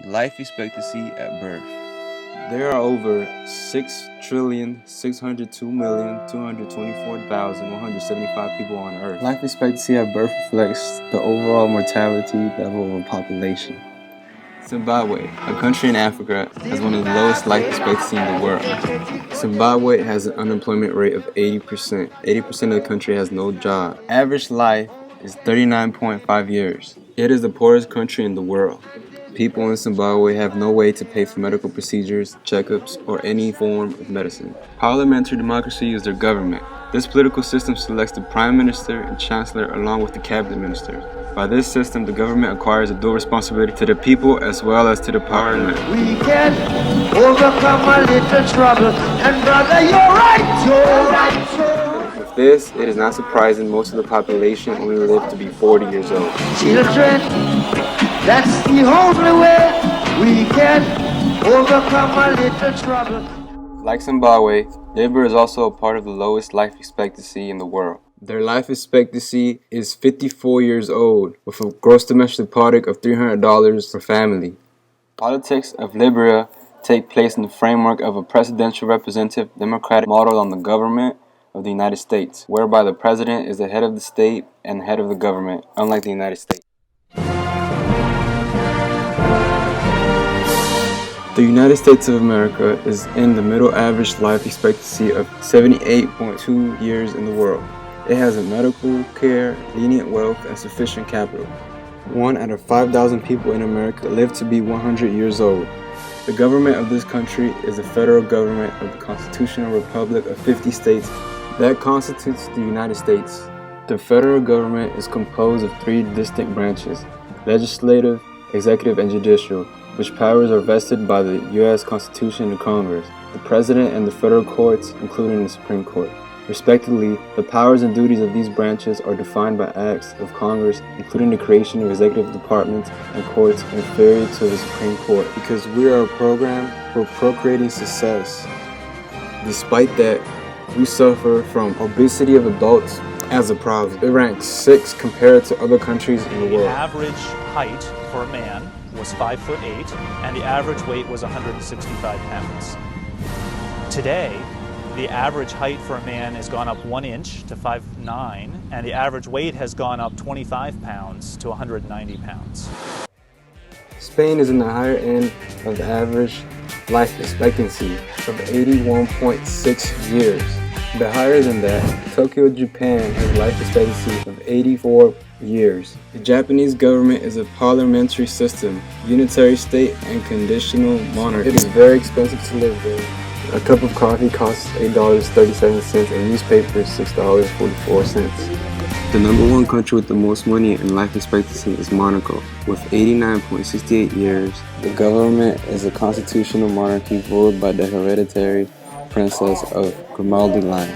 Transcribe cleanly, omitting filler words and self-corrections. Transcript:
Life expectancy at birth. There are over 6,602,224,175 people on Earth. Life expectancy at birth reflects the overall mortality level of a population. Zimbabwe, a country in Africa, has one of the lowest life expectancy in the world. Zimbabwe has an unemployment rate of 80%. 80% of the country has no job. Average life is 39.5 years. It is the poorest country in the world. People in Zimbabwe have no way to pay for medical procedures, checkups, or any form of medicine. Parliamentary democracy is their government. This political system selects the Prime Minister and Chancellor along with the Cabinet Ministers. By this system, the government acquires a dual responsibility to the people as well as to the parliament. We can overcome a little trouble, and brother, you're right. With this, it is not surprising most of the population only live to be 40 years old. Children, that's the only way we can overcome a little trouble. Like Zimbabwe, Libya is also a part of the lowest life expectancy in the world. Their life expectancy is 54 years old, with a gross domestic product of $300 per family. Politics of Libya take place in the framework of a presidential representative democratic model on the government of the United States, whereby the president is the head of the state and head of the government, unlike the United States. The United States of America is in the middle average life expectancy of 78.2 years in the world. It has a medical care, lenient wealth, and sufficient capital. 1 out of 5,000 people in America live to be 100 years old. The government of this country is the federal government of the Constitutional Republic of 50 states that constitutes the United States. The federal government is composed of 3 distinct branches: legislative, executive, and judicial, which powers are vested by the U.S. Constitution and Congress, the President, and the federal courts, including the Supreme Court. Respectively, the powers and duties of these branches are defined by acts of Congress, including the creation of executive departments and courts inferior to the Supreme Court. Because we are a program for procreating success. Despite that, we suffer from obesity of adults as a problem. It ranks 6th compared to other countries in the world. The average height for a man was 5'8", and the average weight was 165 pounds. Today, the average height for a man has gone up 1 inch to 5'9", and the average weight has gone up 25 pounds to 190 pounds. Spain is in the higher end of the average life expectancy of 81.6 years. But higher than that, Tokyo, Japan has a life expectancy of 84 years. The Japanese government is a parliamentary system, unitary state, and conditional monarchy. It is very expensive to live there. A cup of coffee costs $8.37 and newspaper is $6.44. The number 1 country with the most money and life expectancy is Monaco, with 89.68 years. The government is a constitutional monarchy ruled by the hereditary princess of Grimaldi line.